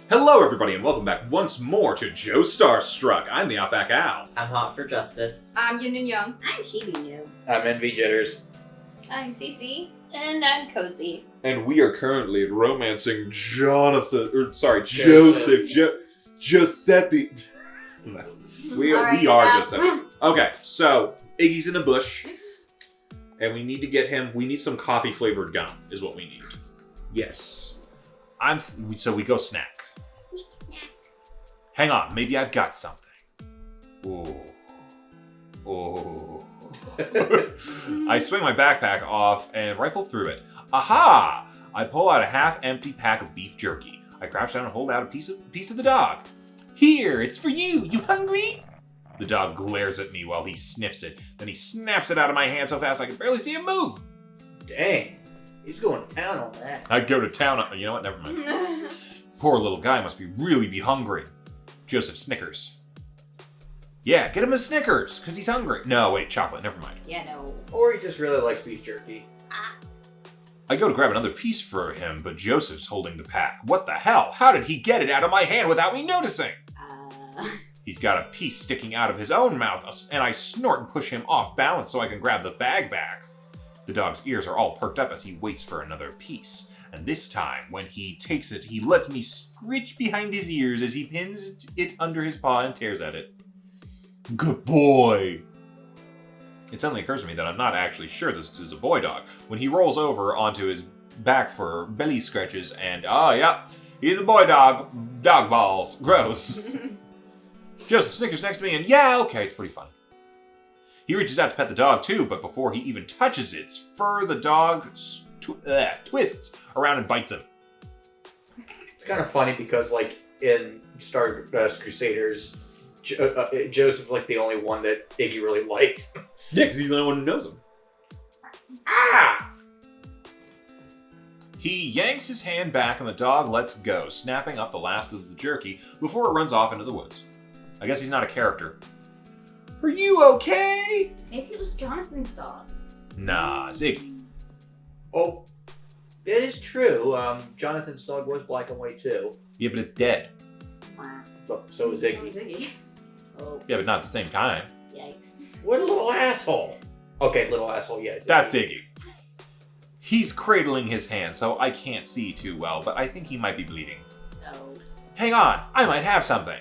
Hello everybody and welcome back once more to Joestar Struck. I'm TheOutbackAl. I'm hot for justice. I'm Yin&Jung. I'm Cheerand. I'm Envy Jitters. I'm Cece. And I'm Kozi. And we are currently romancing Giuseppe. We are Giuseppe. Okay, so Iggy's in a bush. And we need to get him, we need some coffee flavored gum is what we need. Yes. So we go snack. Hang on, maybe I've got something. Oh. I swing my backpack off and rifle through it. Aha! I pull out a half-empty pack of beef jerky. I crouch down and hold out a piece of the dog. Here, it's for you. You hungry? The dog glares at me while he sniffs it. Then he snaps it out of my hand so fast I can barely see him move. Dang, he's going to town on that. I'd go to town on... You know what? Never mind. Poor little guy must really be hungry. Joseph Snickers. Yeah, get him a Snickers, because he's hungry. No, wait, chocolate, never mind. Yeah, no. Or he just really likes beef jerky. I go to grab another piece for him, but Joseph's holding the pack. What the hell? How did he get it out of my hand without me noticing? He's got a piece sticking out of his own mouth, and I snort and push him off balance so I can grab the bag back. The dog's ears are all perked up as he waits for another piece. And this time, when he takes it, he lets me scritch behind his ears as he pins it under his paw and tears at it. Good boy! It suddenly occurs to me that I'm not actually sure this is a boy dog when he rolls over onto his back for belly scratches and, yeah, he's a boy dog. Dog balls. Gross. Joseph Snickers next to me and, yeah, okay, it's pretty funny. He reaches out to pet the dog too, but before he even touches its fur, the dog twists around and bites him. It's kind of funny because, like, in Stardust Crusaders, Joseph's like the only one that Iggy really liked. Yeah, because he's the only one who knows him. Ah! He yanks his hand back and the dog lets go, snapping up the last of the jerky before it runs off into the woods. I guess he's not a character. Are you okay? Maybe it was Jonathan's dog. Nah, it's Iggy. Oh, it is true. Jonathan's dog was black and white too. Yeah, but it's dead. Wow. But so was Iggy. Iggy. Oh, Yeah, but not at the same time. yikes. What a little asshole. Okay, little asshole, yeah. That's Iggy. He's cradling his hand, so I can't see too well, but I think he might be bleeding. Oh. Hang on, I might have something.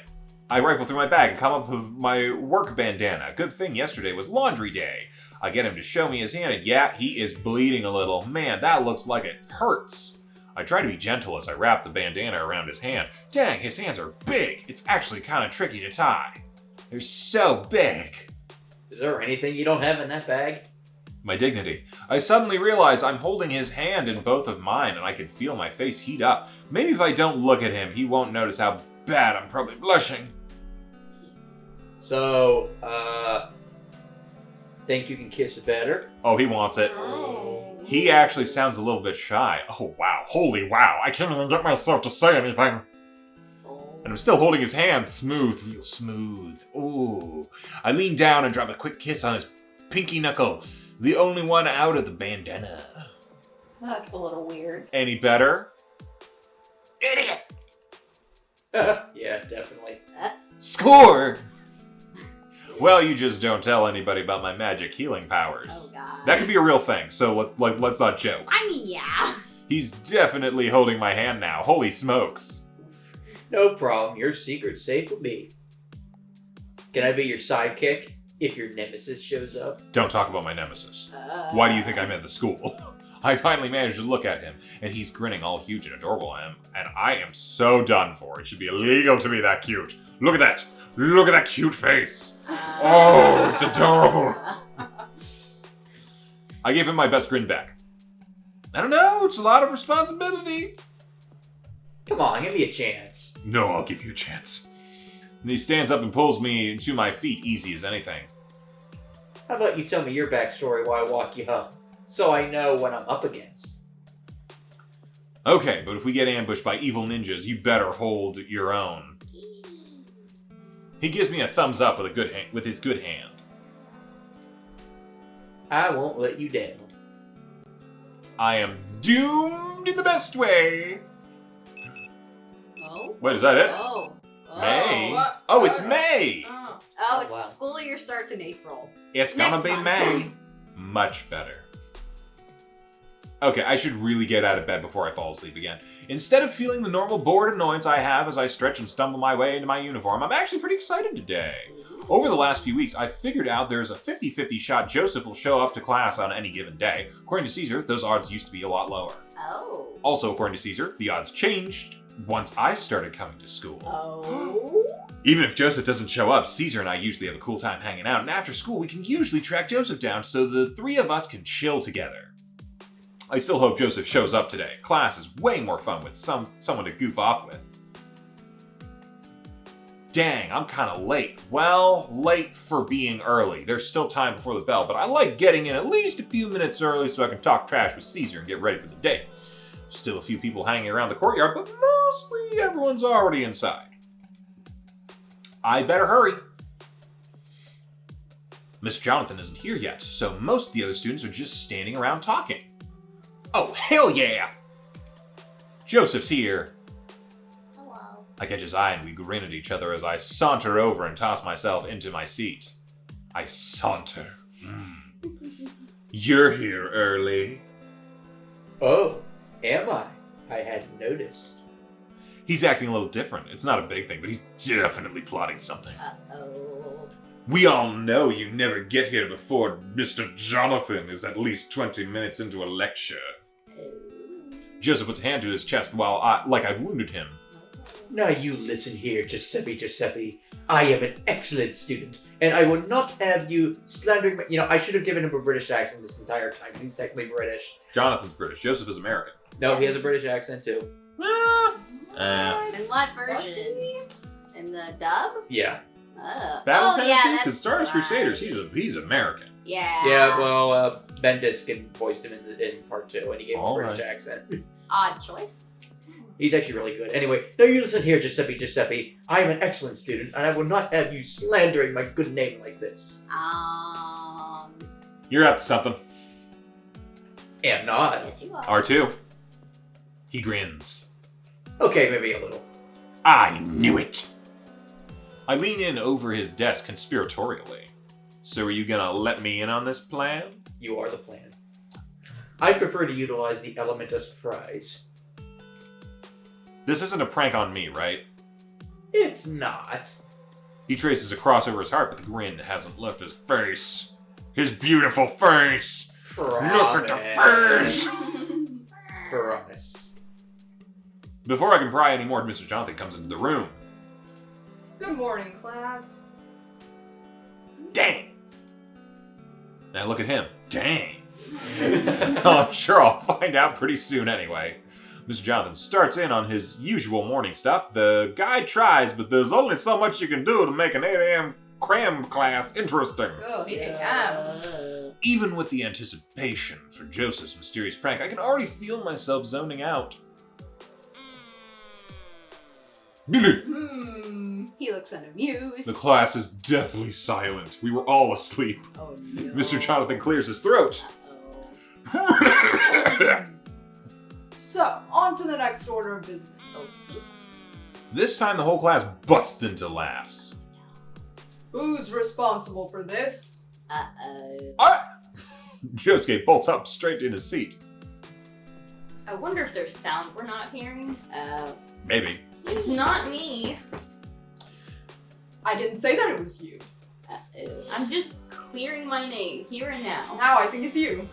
I rifle through my bag and come up with my work bandana. Good thing yesterday was laundry day. I get him to show me his hand, and yeah, he is bleeding a little. Man, that looks like it hurts. I try to be gentle as I wrap the bandana around his hand. Dang, his hands are big. It's actually kind of tricky to tie. They're so big. Is there anything you don't have in that bag? My dignity. I suddenly realize I'm holding his hand in both of mine, and I can feel my face heat up. Maybe if I don't look at him, he won't notice how bad I'm probably blushing. So, think you can kiss it better? Oh, he wants it. Oh. He actually sounds a little bit shy. Oh, wow. Holy wow. I can't even get myself to say anything. And I'm still holding his hand smooth, real smooth. Ooh. I lean down and drop a quick kiss on his pinky knuckle. The only one out of the bandana. That's a little weird. Any better? Idiot! Yeah, definitely. Score! Well, you just don't tell anybody about my magic healing powers. Oh, God. That could be a real thing, so let's not joke. I mean, yeah. He's definitely holding my hand now. Holy smokes. No problem. Your secret's safe with me. Can I be your sidekick if your nemesis shows up? Don't talk about my nemesis. Why do you think I'm at the school? I finally managed to look at him, and he's grinning all huge and adorable at him, and I am so done for. It should be illegal to be that cute. Look at that. Look at that cute face. Oh, it's adorable. I gave him my best grin back. I don't know, it's a lot of responsibility. Come on, give me a chance. No, I'll give you a chance. And he stands up and pulls me to my feet easy as anything. How about you tell me your backstory while I walk you home, so I know what I'm up against? Okay, but if we get ambushed by evil ninjas, you better hold your own. He gives me a thumbs up with his good hand. I won't let you down. I am doomed in the best way. Oh. Wait, is that it? Oh. May? what? Oh, it's May! Oh. Oh, it's wow. school year starts in April. It's gonna Next be month. May. Much better. Okay, I should really get out of bed before I fall asleep again. Instead of feeling the normal bored annoyance I have as I stretch and stumble my way into my uniform, I'm actually pretty excited today. Over the last few weeks, I've figured out there's a 50-50 shot Joseph will show up to class on any given day. According to Caesar, those odds used to be a lot lower. Oh. Also, according to Caesar, the odds changed once I started coming to school. Oh. Even if Joseph doesn't show up, Caesar and I usually have a cool time hanging out, and after school we can usually track Joseph down so the three of us can chill together. I still hope Joseph shows up today. Class is way more fun with someone to goof off with. Dang, I'm kinda late. Well, late for being early. There's still time before the bell, but I like getting in at least a few minutes early so I can talk trash with Caesar and get ready for the day. Still a few people hanging around the courtyard, but mostly everyone's already inside. I better hurry. Mr. Jonathan isn't here yet, so most of the other students are just standing around talking. Oh, hell yeah! Joseph's here. Hello. I catch his eye and we grin at each other as I saunter over and toss myself into my seat. I saunter. You're here early. Oh, am I? I hadn't noticed. He's acting a little different. It's not a big thing, but he's definitely plotting something. Uh-oh. We all know you never get here before Mr. Jonathan is at least 20 minutes into a lecture. Joseph puts a hand to his chest while I've wounded him. Now you listen here, Giuseppe. I am an excellent student, and I will not have you slandering me. You know, I should have given him a British accent this entire time. He's technically British. Jonathan's British. Joseph is American. No, he has a British accent too. In what version? In the dub? Yeah. Oh. Battle Oh, yeah, tendencies? that's Because Stardust right. Crusaders, he's American. Yeah. Yeah, well, Ben Diskin voiced him in part 2, and he gave him a All British right. accent. Odd choice. He's actually really good. Anyway, now you listen here, Giuseppe. I am an excellent student, and I will not have you slandering my good name like this. You're up to something. Am not. Yes, you are. R2. He grins. Okay, maybe a little. I knew it! I lean in over his desk conspiratorially. So are you gonna let me in on this plan? You are the plan. I prefer to utilize the element of surprise. This isn't a prank on me, right? It's not. He traces a cross over his heart, but the grin hasn't left his face. His beautiful face! Look at the face! Promise. Before I can pry anymore, Mr. Jonathan comes into the room. Good morning, class. Dang! Now look at him. Dang! I'm sure I'll find out pretty soon anyway. Mr. Jonathan starts in on his usual morning stuff. The guy tries, but there's only so much you can do to make an 8 a.m. cram class interesting. Oh, yeah. Even with the anticipation for Joseph's mysterious prank, I can already feel myself zoning out. Billy! He looks unamused. The class is deathly silent. We were all asleep. Oh no. Mr. Jonathan clears his throat. Uh-oh. So, on to the next order of business. This time the whole class busts into laughs. Who's responsible for this? Uh-oh. Josuke bolts up straight in his seat. I wonder if there's sound we're not hearing. Maybe. It's not me. I didn't say that it was you. Uh-oh. I'm just clearing my name here and now. Now I think it's you.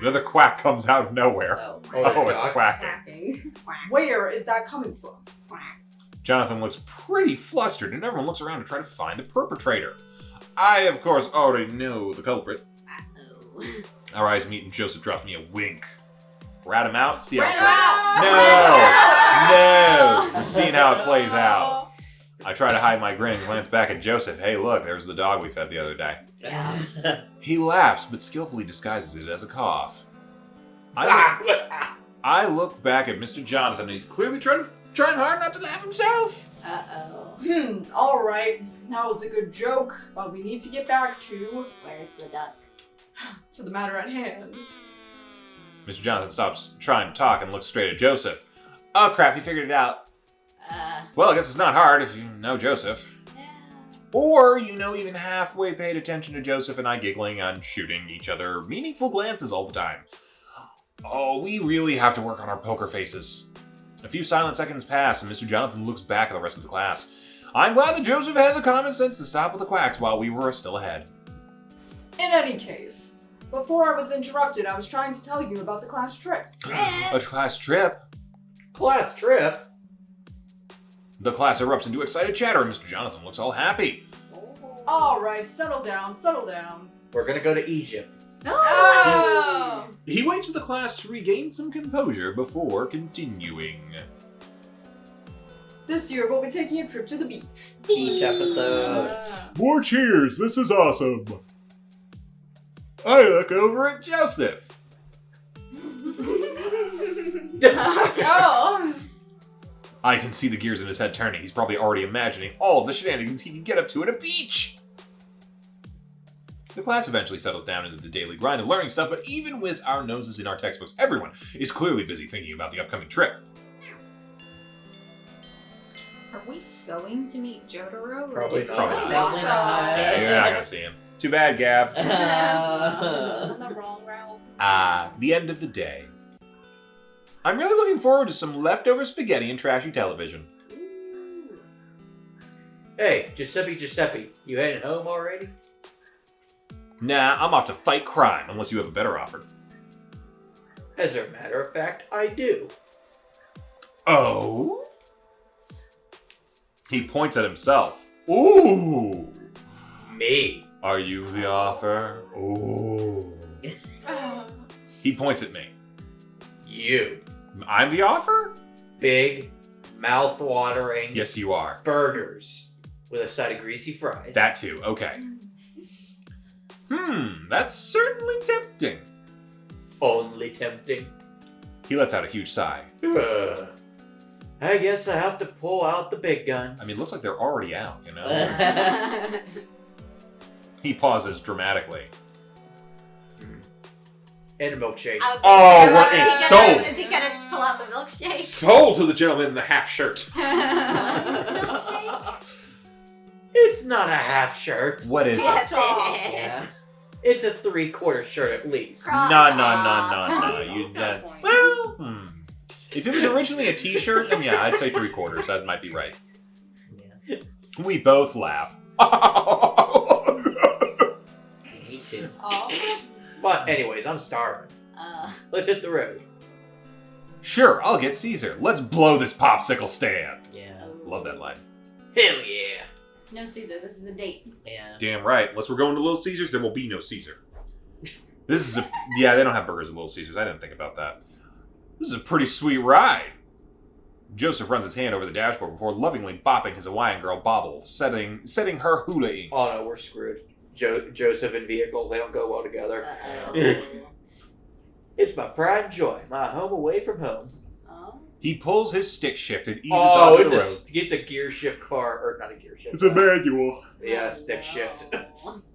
Another quack comes out of nowhere. So, Oh, it's gosh. quacking. quacking. Where is that coming from? Quack. Jonathan looks pretty flustered, and everyone looks around to try to find a perpetrator. I, of course, already know the culprit. Uh-oh. Our eyes meet, and Joseph drops me a wink. Rat him out, see how it Rat plays. him out! No! We're seeing how it plays out. I try to hide my grin and glance back at Joseph. Hey, look, there's the dog we fed the other day. Yeah. He laughs, but skillfully disguises it as a cough. I look back at Mr. Jonathan, and he's clearly trying hard not to laugh himself. Uh-oh. Alright. That was a good joke, but we need to get back to Where's the duck? the matter at hand. Mr. Jonathan stops trying to talk and looks straight at Joseph. Oh crap, he figured it out. Well, I guess it's not hard if you know Joseph. Yeah. Or, even halfway paid attention to Joseph and I giggling and shooting each other meaningful glances all the time. Oh, we really have to work on our poker faces. A few silent seconds pass, and Mr. Jonathan looks back at the rest of the class. I'm glad that Joseph had the common sense to stop with the quacks while we were still ahead. In any case, before I was interrupted, I was trying to tell you about the class trip. A class trip? Class trip? The class erupts into excited chatter, and Mr. Jonathan looks all happy. Alright, settle down, settle down. We're gonna go to Egypt. Oh! He waits for the class to regain some composure before continuing. This year we'll be taking a trip to the beach. Beach episode. More cheers, this is awesome. I look over at Joseph. Oh! I can see the gears in his head turning. He's probably already imagining all the shenanigans he can get up to at a beach. The class eventually settles down into the daily grind of learning stuff, but even with our noses in our textbooks, everyone is clearly busy thinking about the upcoming trip. Are we going to meet Jotaro? Probably not. Probably not. Yeah, you're not gonna see him. Too bad, Gav. On the wrong route. The end of the day. I'm really looking forward to some leftover spaghetti and trashy television. Hey, Giuseppe, you heading home already? Nah, I'm off to fight crime, unless you have a better offer. As a matter of fact, I do. Oh? He points at himself. Ooh! Me. Are you the offer? Ooh. He points at me. You. I'm the offer? Big, mouth-watering Yes, you are. burgers with a side of greasy fries. That too, okay. That's certainly tempting. Only tempting. He lets out a huge sigh. I guess I have to pull out the big guns. I mean, it looks like they're already out, He pauses dramatically. And a milkshake. Oh, what a soul! Is he gonna pull out the milkshake? Sold to the gentleman in the half shirt. It's not a half shirt. What is Yes, it? it is. Yeah. It's a 3/4 shirt at least. No. You Got a point. well, If it was originally a t-shirt, then yeah, I'd say 3/4. That might be right. Yeah. We both laugh. Me too. Oh. But anyways, I'm starving. Let's hit the road. Sure, I'll get Caesar. Let's blow this popsicle stand. Yeah. Love that line. Hell yeah. No, Caesar, this is a date. Yeah. Damn right. Unless we're going to Little Caesars, there will be no Caesar. This is yeah, they don't have burgers at Little Caesars. I didn't think about that. This is a pretty sweet ride. Joseph runs his hand over the dashboard before lovingly bopping his Hawaiian girl bobble, setting her hula-ing. Oh no, we're screwed. Joseph and vehicles, they don't go well together. Uh-oh. It's my pride and joy, my home away from home. Oh. He pulls his stick shift and eases Oh, onto it's the road. it's a gear shift car, or not a gear shift. manual. Yeah, stick shift.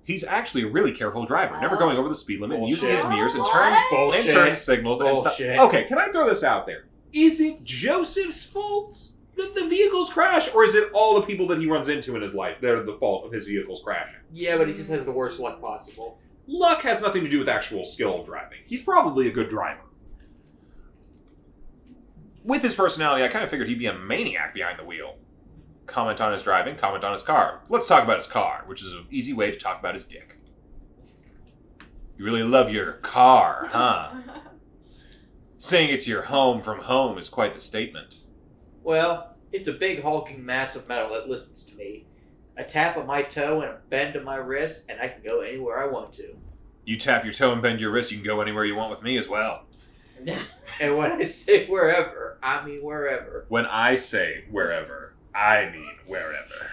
He's actually a really careful driver, never Oh. going over the speed limit, using his Bullshit. mirrors and What? turns Bullshit. signals and stuff. Bullshit. Okay, can I throw this out there? Is it Joseph's fault that the vehicles crash, or is it all the people that he runs into in his life that are the fault of his vehicles crashing? Yeah, but he just has the worst luck possible. Luck has nothing to do with actual skill of driving. He's probably a good driver. With his personality, I kind of figured he'd be a maniac behind the wheel. Comment on his driving, comment on his car. Let's talk about his car, which is an easy way to talk about his dick. You really love your car, huh? Saying it's your home from home is quite the statement. Well, it's a big hulking mass of metal that listens to me. A tap of my toe and a bend of my wrist, and I can go anywhere I want to. You tap your toe and bend your wrist, you can go anywhere you want with me as well. And when I say wherever, I mean wherever. When I say wherever, I mean wherever.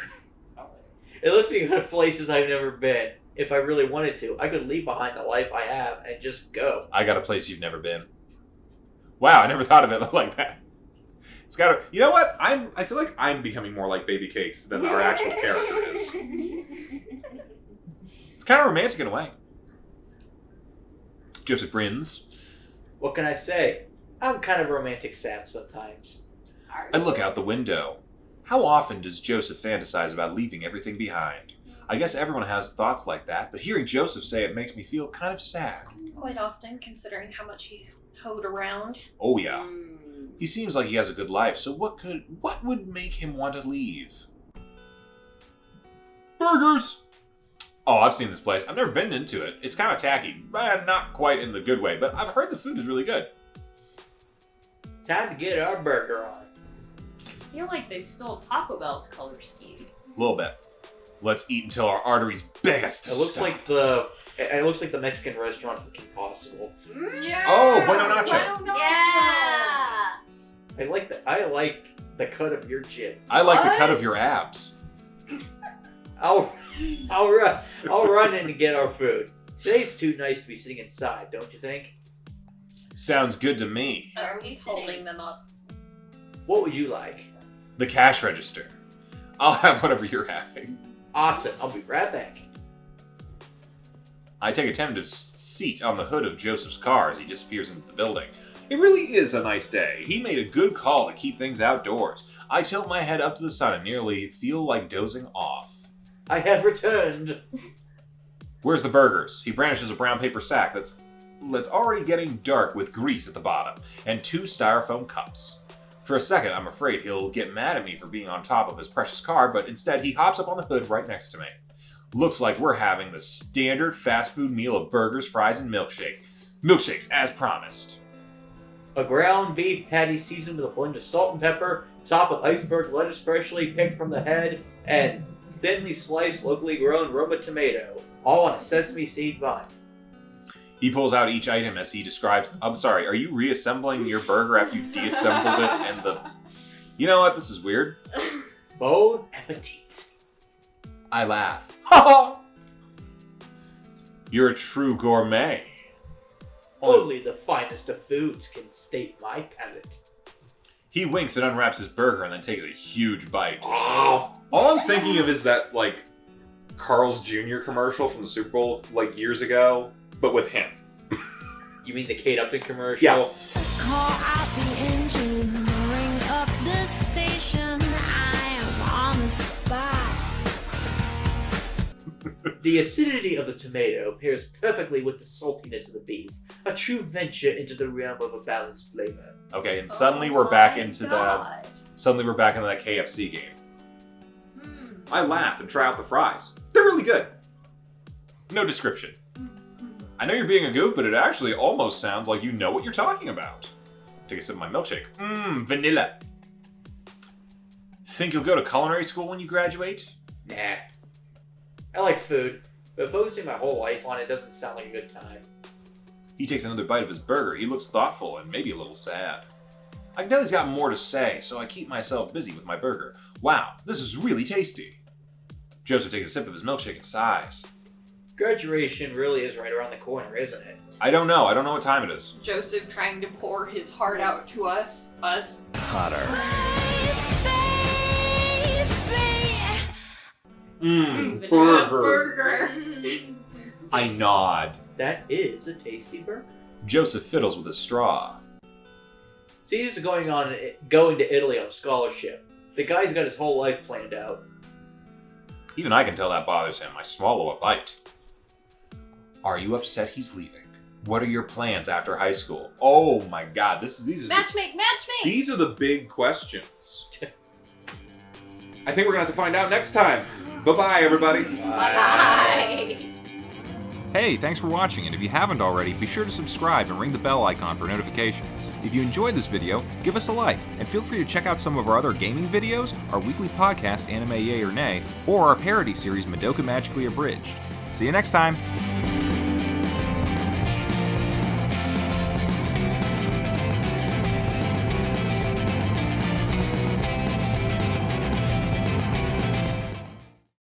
It lets me go to places I've never been. If I really wanted to, I could leave behind the life I have and just go. I got a place you've never been. Wow, I never thought of it like that. It's gotta. You know what? I feel like I'm becoming more like Baby Cakes than our actual character is. It's kind of romantic in a way. Joseph grins. What can I say? I'm kind of a romantic sap sometimes. I look out the window. How often does Joseph fantasize about leaving everything behind? I guess everyone has thoughts like that, but hearing Joseph say it makes me feel kind of sad. Quite often, considering how much he hoed around. Oh yeah. He seems like he has a good life, so what would make him want to leave? Burgers! Oh, I've seen this place. I've never been into it. It's kind of tacky, but not quite in the good way, but I've heard the food is really good. Time to get our burger on. I feel like they stole Taco Bell's color scheme. A little bit. Let's eat until our arteries beg us to It looks stop. like the Mexican restaurant from Kim Possible. Yeah. Oh, Bueno Nacho. Yeah! I like the cut of your chin. I like the What? cut of your abs. I'll run in to get our food. Today's too nice to be sitting inside, don't you think? Sounds good to me. He's holding them up. What would you like? The cash register. I'll have whatever you're having. Awesome, I'll be right back. I take a tentative seat on the hood of Joseph's car as he disappears into the building. It really is a nice day. He made a good call to keep things outdoors. I tilt my head up to the sun and nearly feel like dozing off. I have returned. Where's the burgers? He brandishes a brown paper sack that's already getting dark with grease at the bottom, and 2 styrofoam cups. For a second, I'm afraid he'll get mad at me for being on top of his precious car, but instead he hops up on the hood right next to me. Looks like we're having the standard fast food meal of burgers, fries, and milkshake. Milkshakes, as promised. A ground beef patty seasoned with a blend of salt and pepper, topped with iceberg lettuce freshly picked from the head, and thinly sliced locally grown Roma tomato, all on a sesame seed bun. He pulls out each item as he describes... I'm sorry, are you reassembling your burger after you deassembled it and the... You know what? This is weird. Bon appetit. I laugh. Ha ha! You're a true gourmet. Only the finest of foods can state my palate. He winks and unwraps his burger and then takes a huge bite. Oh, All I'm thinking of is that, like, Carl's Jr. commercial from the Super Bowl, like, years ago, but with him. you mean the Kate Upton commercial? Yeah. Call out the engine, ring up the station. I am on the spot. The acidity of the tomato pairs perfectly with the saltiness of the beef. A true venture into the realm of a balanced flavor. Okay, and suddenly we're back into that KFC game. I laugh and try out the fries. They're really good. No description. I know you're being a goof, but it actually almost sounds like you know what you're talking about. Take a sip of my milkshake. Vanilla. Think you'll go to culinary school when you graduate? Nah. I like food, but focusing my whole life on it doesn't sound like a good time. He takes another bite of his burger. He looks thoughtful and maybe a little sad. I can tell he's got more to say, so I keep myself busy with my burger. Wow, this is really tasty. Joseph takes a sip of his milkshake and sighs. Graduation really is right around the corner, isn't it? I don't know what time it is. Joseph trying to pour his heart out to us. Burger. I nod. That is a tasty burger. Joseph fiddles with his straw. Caesar's going to Italy on a scholarship. The guy's got his whole life planned out. Even I can tell that bothers him. I swallow a bite. Are you upset he's leaving? What are your plans after high school? Oh my god, these These are the big questions. I think we're gonna have to find out next time. Bye-bye, everybody. Bye. Hey, thanks for watching, and if you haven't already, be sure to subscribe and ring the bell icon for notifications. If you enjoyed this video, give us a like, and feel free to check out some of our other gaming videos, our weekly podcast Anime Yay or Nay, or our parody series Madoka Magically Abridged. See you next time!